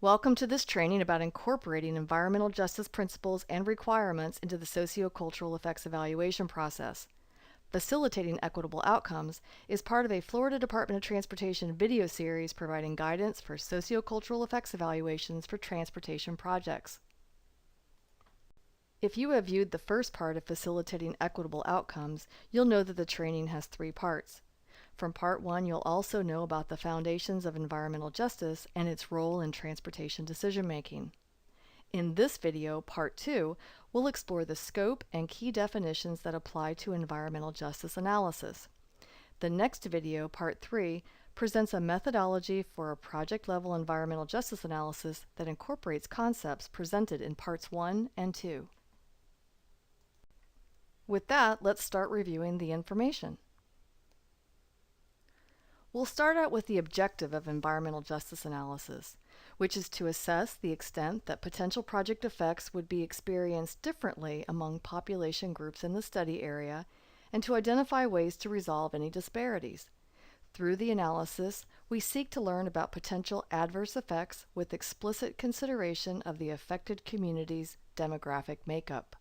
Welcome to this training about incorporating environmental justice principles and requirements into the sociocultural effects evaluation process. Facilitating equitable outcomes is part of a Florida Department of Transportation video series providing guidance for sociocultural effects evaluations for transportation projects. If you have viewed the first part of Facilitating Equitable Outcomes, you'll know that the training has 3 parts. From Part 1, you'll also know about the foundations of environmental justice and its role in transportation decision-making. In this video, Part 2, we'll explore the scope and key definitions that apply to environmental justice analysis. The next video, Part 3, presents a methodology for a project-level environmental justice analysis that incorporates concepts presented in Parts 1 and 2. With that, let's start reviewing the information. We'll start out with the objective of environmental justice analysis, which is to assess the extent that potential project effects would be experienced differently among population groups in the study area and to identify ways to resolve any disparities. Through the analysis, we seek to learn about potential adverse effects with explicit consideration of the affected community's demographic makeup.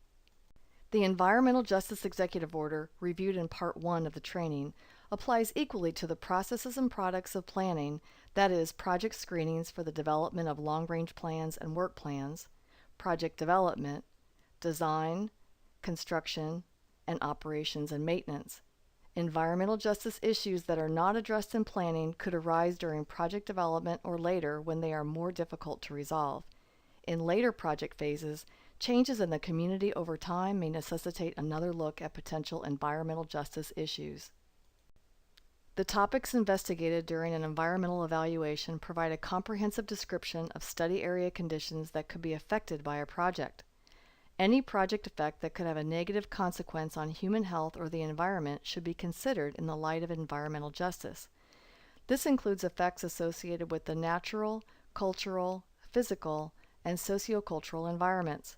The Environmental Justice Executive Order, reviewed in Part 1 of the training, applies equally to the processes and products of planning, that is, project screenings for the development of long-range plans and work plans, project development, design, construction, and operations and maintenance. Environmental justice issues that are not addressed in planning could arise during project development or later when they are more difficult to resolve. In later project phases, changes in the community over time may necessitate another look at potential environmental justice issues. The topics investigated during an environmental evaluation provide a comprehensive description of study area conditions that could be affected by a project. Any project effect that could have a negative consequence on human health or the environment should be considered in the light of environmental justice. This includes effects associated with the natural, cultural, physical, and sociocultural environments.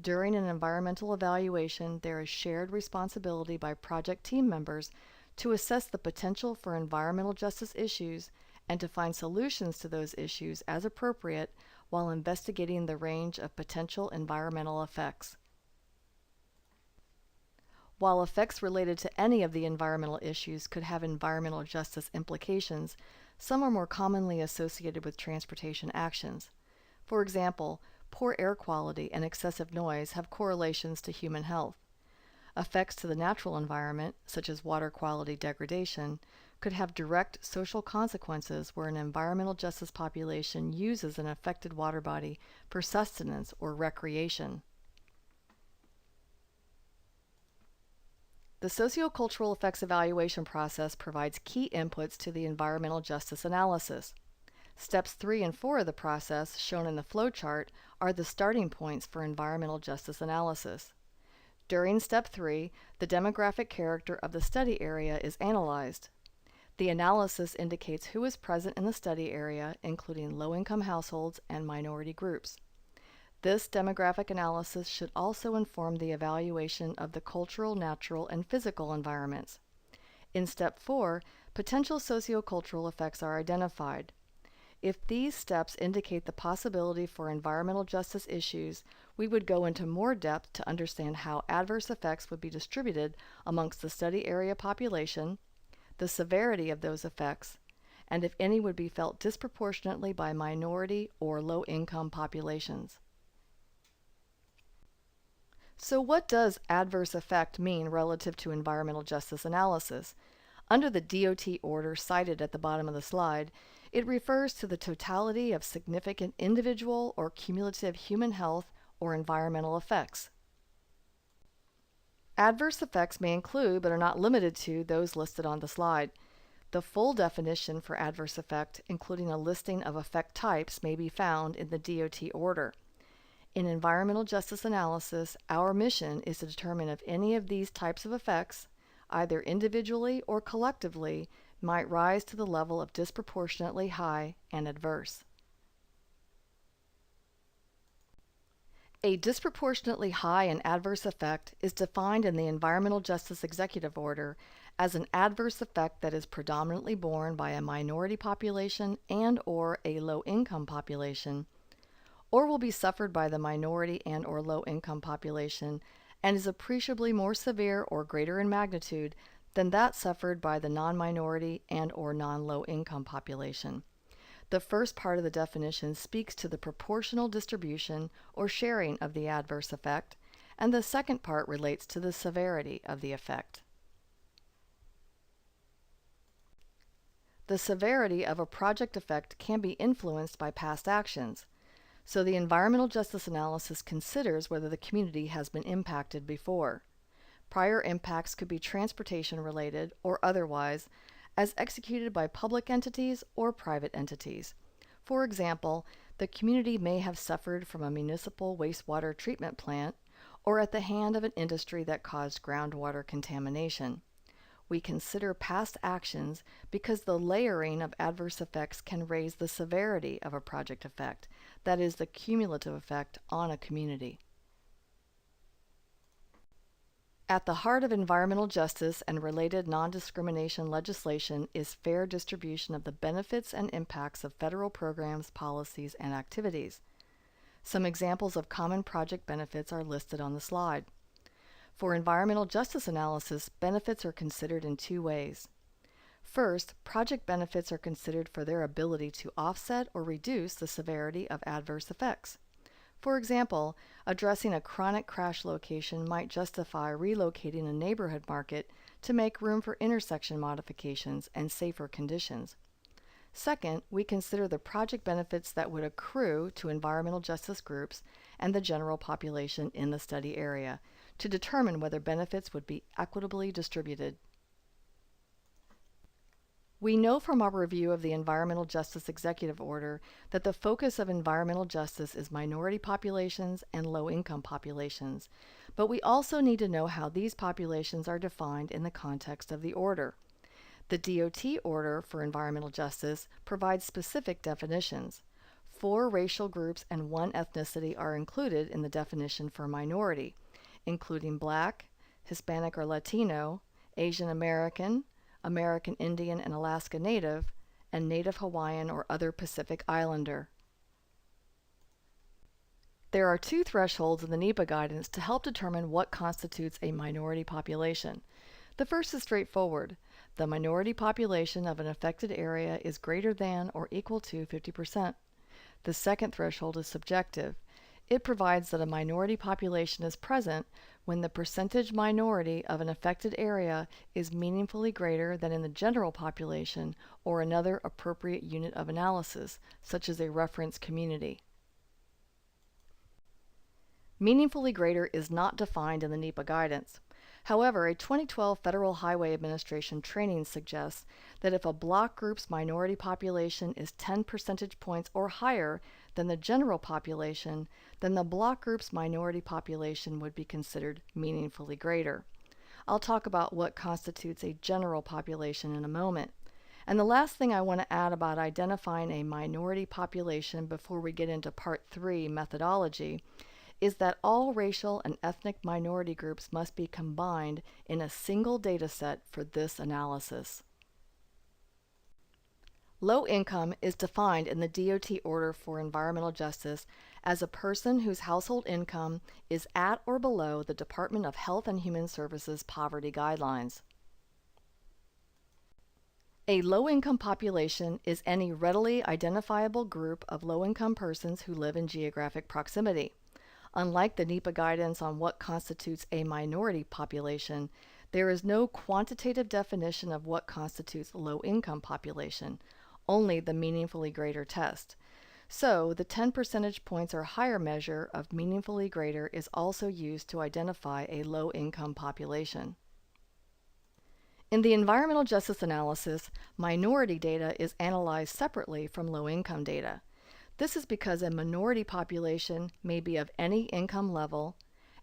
During an environmental evaluation, there is shared responsibility by project team members to assess the potential for environmental justice issues and to find solutions to those issues as appropriate while investigating the range of potential environmental effects. While effects related to any of the environmental issues could have environmental justice implications, some are more commonly associated with transportation actions. For example, poor air quality and excessive noise have correlations to human health. Effects to the natural environment, such as water quality degradation, could have direct social consequences where an environmental justice population uses an affected water body for sustenance or recreation. The sociocultural effects evaluation process provides key inputs to the environmental justice analysis. Steps 3 and 4 of the process, shown in the flowchart, are the starting points for environmental justice analysis. During Step 3, the demographic character of the study area is analyzed. The analysis indicates who is present in the study area, including low-income households and minority groups. This demographic analysis should also inform the evaluation of the cultural, natural, and physical environments. In Step 4, potential sociocultural effects are identified. If these steps indicate the possibility for environmental justice issues, we would go into more depth to understand how adverse effects would be distributed amongst the study area population, the severity of those effects, and if any would be felt disproportionately by minority or low-income populations. So what does adverse effect mean relative to environmental justice analysis? Under the DOT order cited at the bottom of the slide, it refers to the totality of significant individual or cumulative human health or environmental effects. Adverse effects may include, but are not limited to, those listed on the slide. The full definition for adverse effect, including a listing of effect types, may be found in the DOT order. In environmental justice analysis, our mission is to determine if any of these types of effects, either individually or collectively, might rise to the level of disproportionately high and adverse. A disproportionately high and adverse effect is defined in the Environmental Justice Executive Order as an adverse effect that is predominantly borne by a minority population and/or a low-income population, or will be suffered by the minority and/or low-income population and is appreciably more severe or greater in magnitude than that suffered by the non-minority and/or non-low-income population. The first part of the definition speaks to the proportional distribution or sharing of the adverse effect, and the second part relates to the severity of the effect. The severity of a project effect can be influenced by past actions, so the environmental justice analysis considers whether the community has been impacted before. Prior impacts could be transportation related or otherwise, as executed by public entities or private entities. For example, the community may have suffered from a municipal wastewater treatment plant or at the hand of an industry that caused groundwater contamination. We consider past actions because the layering of adverse effects can raise the severity of a project effect, that is, the cumulative effect on a community. At the heart of environmental justice and related non-discrimination legislation is fair distribution of the benefits and impacts of federal programs, policies, and activities. Some examples of common project benefits are listed on the slide. For environmental justice analysis, benefits are considered in two ways. First, project benefits are considered for their ability to offset or reduce the severity of adverse effects. For example, addressing a chronic crash location might justify relocating a neighborhood market to make room for intersection modifications and safer conditions. Second, we consider the project benefits that would accrue to environmental justice groups and the general population in the study area to determine whether benefits would be equitably distributed. We know from our review of the Environmental Justice Executive Order that the focus of environmental justice is minority populations and low-income populations, but we also need to know how these populations are defined in the context of the order. The DOT order for environmental justice provides specific definitions. 4 racial groups and 1 ethnicity are included in the definition for minority, including Black, Hispanic or Latino, Asian American, American Indian and Alaska Native, and Native Hawaiian or other Pacific Islander. There are 2 thresholds in the NEPA guidance to help determine what constitutes a minority population. The first is straightforward. The minority population of an affected area is greater than or equal to 50%. The second threshold is subjective. It provides that a minority population is present when the percentage minority of an affected area is meaningfully greater than in the general population or another appropriate unit of analysis, such as a reference community. Meaningfully greater is not defined in the NEPA guidance. However, a 2012 Federal Highway Administration training suggests that if a block group's minority population is 10 percentage points or higher than the general population, then the block group's minority population would be considered meaningfully greater. I'll talk about what constitutes a general population in a moment. And the last thing I want to add about identifying a minority population before we get into Part 3 methodology is that all racial and ethnic minority groups must be combined in a single data set for this analysis. Low income is defined in the DOT order for environmental justice as a person whose household income is at or below the Department of Health and Human Services poverty guidelines. A low-income population is any readily identifiable group of low-income persons who live in geographic proximity. Unlike the NEPA guidance on what constitutes a minority population, there is no quantitative definition of what constitutes low-income population, only the meaningfully greater test. So, the 10 percentage points or higher measure of meaningfully greater is also used to identify a low-income population. In the environmental justice analysis, minority data is analyzed separately from low-income data. This is because a minority population may be of any income level,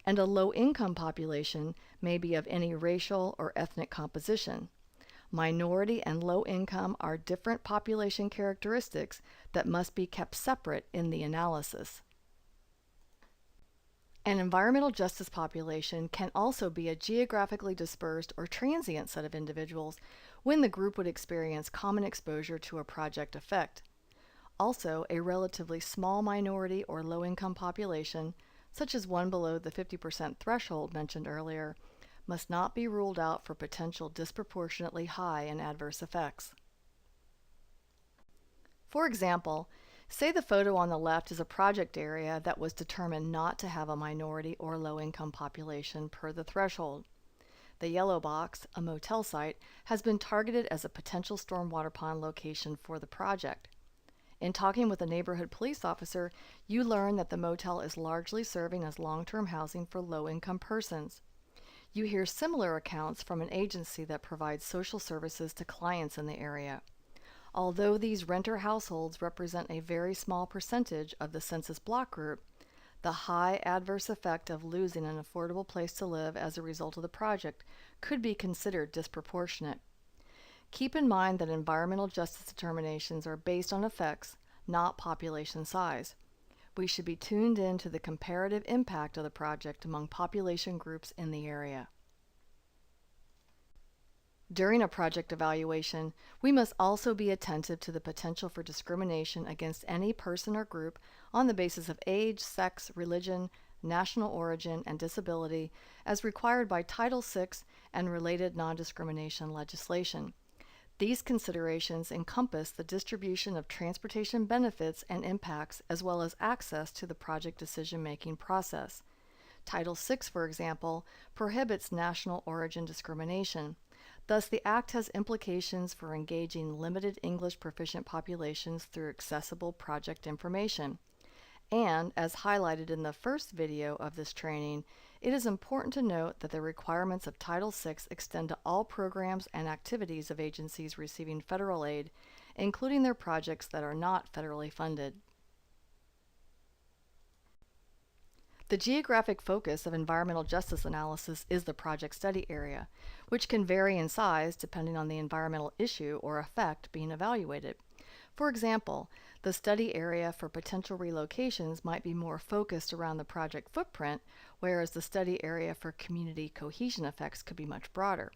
and a low-income population may be of any racial or ethnic composition. Minority and low income are different population characteristics that must be kept separate in the analysis. An environmental justice population can also be a geographically dispersed or transient set of individuals when the group would experience common exposure to a project effect. Also, a relatively small minority or low-income population, such as one below the 50% threshold mentioned earlier, must not be ruled out for potential disproportionately high and adverse effects. For example, say the photo on the left is a project area that was determined not to have a minority or low-income population per the threshold. The yellow box, a motel site, has been targeted as a potential stormwater pond location for the project. In talking with a neighborhood police officer, you learn that the motel is largely serving as long-term housing for low-income persons. You hear similar accounts from an agency that provides social services to clients in the area. Although these renter households represent a very small percentage of the census block group, the high adverse effect of losing an affordable place to live as a result of the project could be considered disproportionate. Keep in mind that environmental justice determinations are based on effects, not population size. We should be tuned in to the comparative impact of the project among population groups in the area. During a project evaluation, we must also be attentive to the potential for discrimination against any person or group on the basis of age, sex, religion, national origin, and disability as required by Title VI and related non-discrimination legislation. These considerations encompass the distribution of transportation benefits and impacts as well as access to the project decision-making process. Title VI, for example, prohibits national origin discrimination. Thus, the Act has implications for engaging limited English proficient populations through accessible project information. And, as highlighted in the first video of this training, it is important to note that the requirements of Title VI extend to all programs and activities of agencies receiving federal aid, including their projects that are not federally funded. The geographic focus of environmental justice analysis is the project study area, which can vary in size depending on the environmental issue or effect being evaluated. For example, the study area for potential relocations might be more focused around the project footprint, whereas the study area for community cohesion effects could be much broader.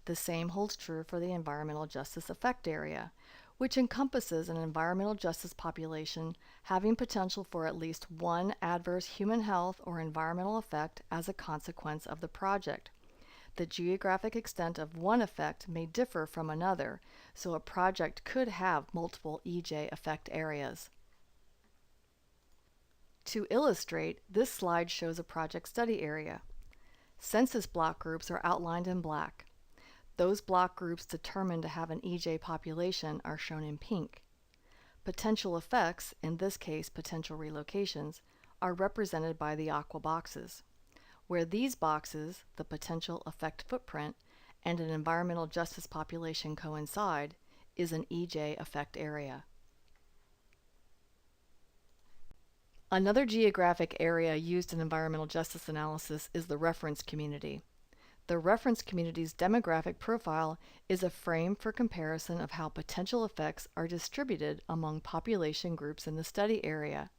The same holds true for the environmental justice effect area, which encompasses an environmental justice population having potential for at least one adverse human health or environmental effect as a consequence of the project. The geographic extent of one effect may differ from another, so a project could have multiple EJ effect areas. To illustrate, this slide shows a project study area. Census block groups are outlined in black. Those block groups determined to have an EJ population are shown in pink. Potential effects, in this case potential relocations, are represented by the aqua boxes. Where these boxes, the potential effect footprint, and an environmental justice population coincide, is an EJ effect area. Another geographic area used in environmental justice analysis is the reference community. The reference community's demographic profile is a frame for comparison of how potential effects are distributed among population groups in the study area.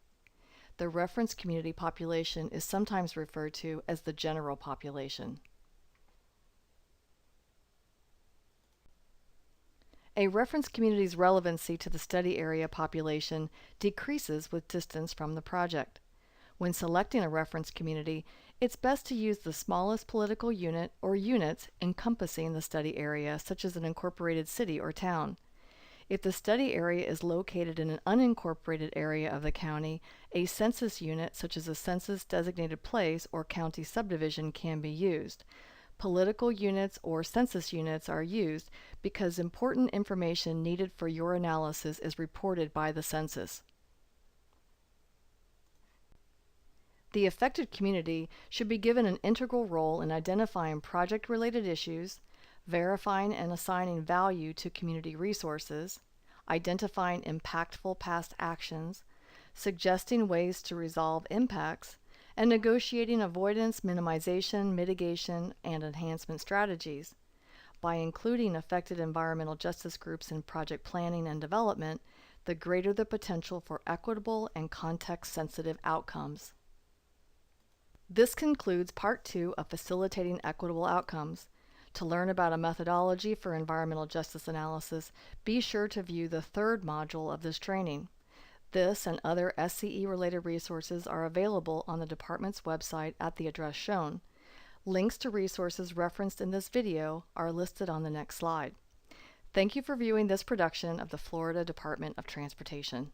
The reference community population is sometimes referred to as the general population. A reference community's relevancy to the study area population decreases with distance from the project. When selecting a reference community, it's best to use the smallest political unit or units encompassing the study area, such as an incorporated city or town. If the study area is located in an unincorporated area of the county, a census unit, such as a census-designated place or county subdivision, can be used. Political units or census units are used because important information needed for your analysis is reported by the census. The affected community should be given an integral role in identifying project-related issues, verifying and assigning value to community resources, identifying impactful past actions, suggesting ways to resolve impacts, and negotiating avoidance, minimization, mitigation, and enhancement strategies. By including affected environmental justice groups in project planning and development, the greater the potential for equitable and context-sensitive outcomes. This concludes Part 2 of Facilitating Equitable Outcomes. To learn about a methodology for environmental justice analysis, be sure to view the third module of this training. This and other SCE-related resources are available on the department's website at the address shown. Links to resources referenced in this video are listed on the next slide. Thank you for viewing this production of the Florida Department of Transportation.